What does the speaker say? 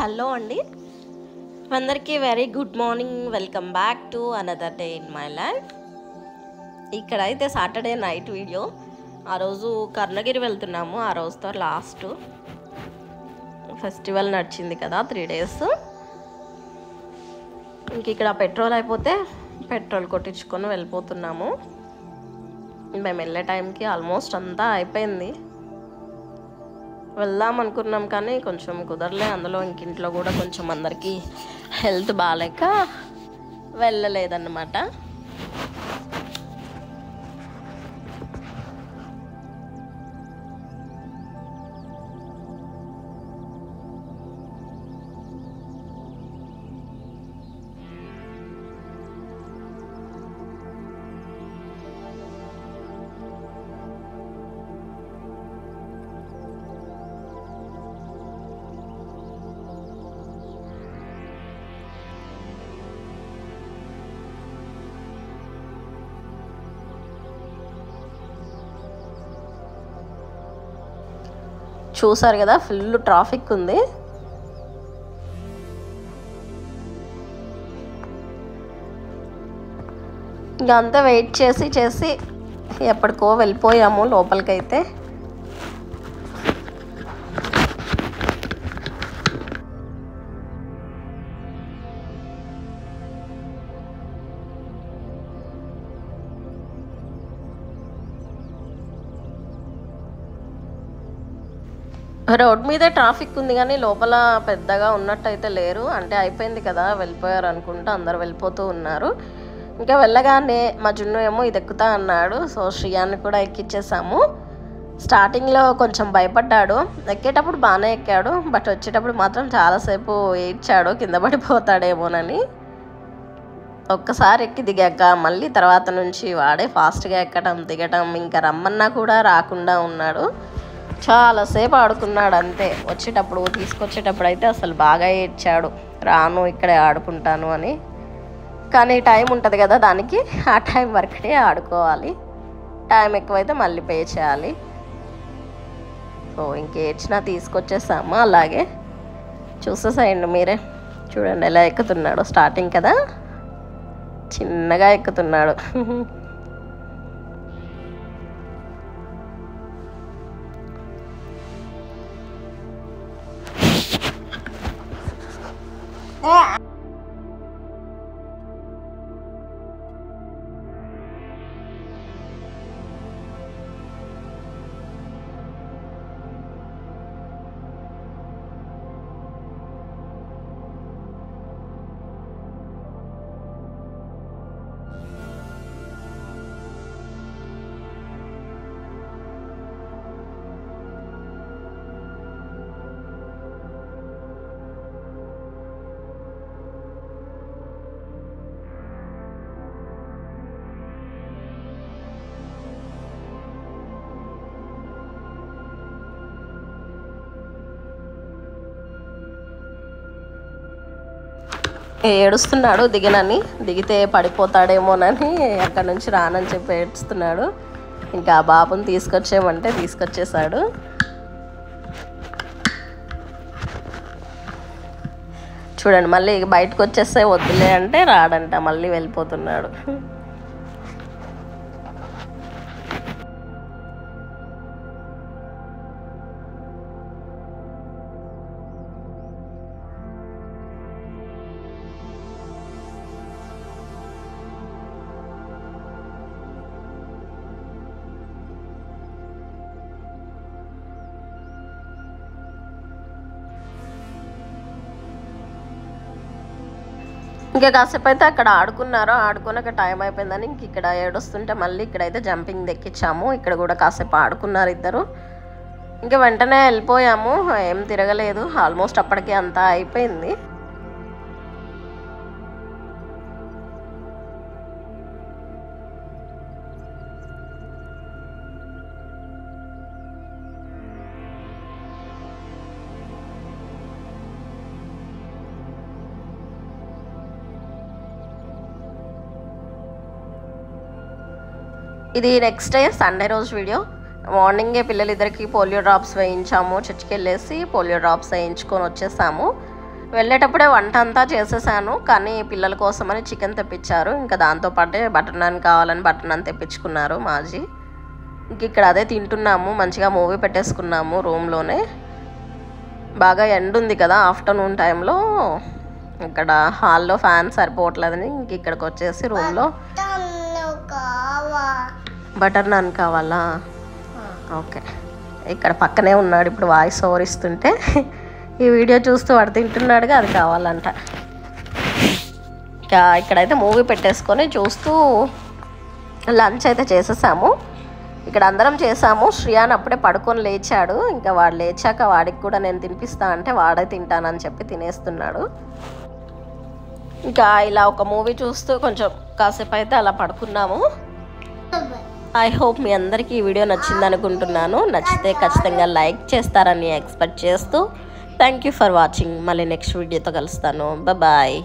Hello అండి, అందరికీ very good morning. Welcome back to another day in my life. ఇక్కడైతే Saturday night video. ఆ రోజు కర్ణగిరి వెళ్తున్నాము. ఆ రోజుతో లాస్ట్ ఫెస్టివల్ నడిచింది కదా 3 days. ఇంక ఇక్కడ పెట్రోల్ అయిపోతే పెట్రోల్ కొట్టించుకొని వెళ్ళిపోతున్నాము. మేము వెళ్ళే టైంకి ఆల్మోస్ట్ అంతా అయిపోయింది. వెళ్దాం అనుకున్నాం కానీ కొంచెం కుదరలే. అందులో ఇంకింట్లో కూడా కొంచెం అందరికీ హెల్త్ బాగాలేక వెళ్ళలేదన్నమాట. చూసారు కదా, ఫుల్ ట్రాఫిక్ ఉంది. ఇంకా అంతా వెయిట్ చేసి ఎప్పటికో వెళ్ళిపోయాము లోపలికైతే. రోడ్ మీద ట్రాఫిక్ ఉంది కానీ లోపల పెద్దగా ఉన్నట్టయితే లేరు. అంటే అయిపోయింది కదా, వెళ్ళిపోయారు అనుకుంటా. అందరు వెళ్ళిపోతూ ఉన్నారు. ఇంకా వెళ్ళగానే మా జున్ను ఏమో ఇది ఎక్కుతా అన్నాడు. సో శ్రియాన్ని కూడా ఎక్కిచ్చేసాము. స్టార్టింగ్లో కొంచెం భయపడ్డాడు. ఎక్కేటప్పుడు బాగానే ఎక్కాడు, బట్ వచ్చేటప్పుడు మాత్రం చాలాసేపు ఏడ్చాడు కింద పడిపోతాడేమోనని. ఒక్కసారి ఎక్కి దిగాక మళ్ళీ తర్వాత నుంచి వాడే ఫాస్ట్గా ఎక్కడం దిగటం, ఇంకా రమ్మన్నా కూడా రాకుండా ఉన్నాడు. చాలాసేపు ఆడుకున్నాడు అంతే. వచ్చేటప్పుడు తీసుకొచ్చేటప్పుడు అయితే అసలు బాగా ఏడ్చాడు, రాను ఇక్కడే ఆడుకుంటాను అని. కానీ టైం ఉంటుంది కదా దానికి, ఆ టైం వరకే ఆడుకోవాలి. టైం ఎక్కువైతే మళ్ళీ పే చేయాలి. సో ఇంకేడ్చినా తీసుకొచ్చేసాము. అలాగే చూసేసేయండి మీరే, చూడండి ఎలా ఎక్కుతున్నాడు. స్టార్టింగ్ కదా, చిన్నగా ఎక్కుతున్నాడు. ఏడుస్తున్నాడు దిగనని, దిగితే పడిపోతాడేమోనని అక్కడ నుంచి రానని చెప్పి ఏడుస్తున్నాడు. ఇంకా ఆ బాబుని తీసుకొచ్చేయమంటే తీసుకొచ్చేసాడు. చూడండి, మళ్ళీ బయటకు వచ్చేస్తే వద్దులే అంటే రాడంట, మళ్ళీ వెళ్ళిపోతున్నాడు. ఇంకా కాసేపు అయితే అక్కడ ఆడుకున్నారు. ఆడుకున్నాక టైం అయిపోయిందని ఇంక ఇక్కడ ఏడుస్తుంటే మళ్ళీ ఇక్కడైతే జంపింగ్ ఎక్కించాము. ఇక్కడ కూడా కాసేపు ఆడుకున్నారు ఇద్దరు. ఇంకా వెంటనే వెళ్ళిపోయాము, ఏం తిరగలేదు. ఆల్మోస్ట్ అప్పటికే అంతా అయిపోయింది. ఇది నెక్స్ట్ డే సండే రోజు వీడియో. మార్నింగే పిల్లలిద్దరికి పోలియో డ్రాప్స్ వేయించాము. చర్చికి వెళ్ళేసి పోలియో డ్రాప్స్ వేయించుకొని వచ్చేసాము. వెళ్ళేటప్పుడే వంట అంతా చేసేసాను, కానీ పిల్లల కోసమని చికెన్ తెప్పించారు. ఇంకా దాంతోపాటే బటర్ నాన్ కావాలని బటర్ నాన్ తెప్పించుకున్నారు మాజీ. ఇంక ఇక్కడ అదే తింటున్నాము. మంచిగా మూవీ పెట్టేసుకున్నాము రూమ్లోనే. బాగా ఎండ ఉంది కదా ఆఫ్టర్నూన్ టైంలో, ఇక్కడ హాల్లో ఫ్యాన్ సరిపోవట్లేదని ఇంక ఇక్కడికి వచ్చేసి రూమ్లో బటర్ నాన్ కావాలా? ఓకే, ఇక్కడ పక్కనే ఉన్నాడు ఇప్పుడు వాయిస్ ఓవర్ ఇస్తుంటే. ఈ వీడియో చూస్తూ వాడు తింటున్నాడుగా, అది కావాలంట. ఇంకా ఇక్కడైతే మూవీ పెట్టేసుకొని చూస్తూ లంచ్ అయితే చేసేసాము. ఇక్కడ అందరం చేసాము. శ్రియాన్ అప్పుడే పడుకొని లేచాడు. ఇంకా వాడు లేచాక వాడికి కూడా నేను తినిపిస్తా అంటే వాడే తింటానని చెప్పి తినేస్తున్నాడు. ఇంకా ఇలా ఒక మూవీ చూస్తూ కొంచెం కాసేపు అయితే అలా పడుకున్నాము. ఐ హోప్ మీ అందరికీ ఈ వీడియో నచ్చింది అనుకుంటున్నాను. నచ్చితే ఖచ్చితంగా లైక్ చేస్తారని ఎక్స్పెక్ట్ చేస్తూ థ్యాంక్ యూ ఫర్ వాచింగ్. మళ్ళీ నెక్స్ట్ వీడియోతో కలుస్తాను. బాయ్.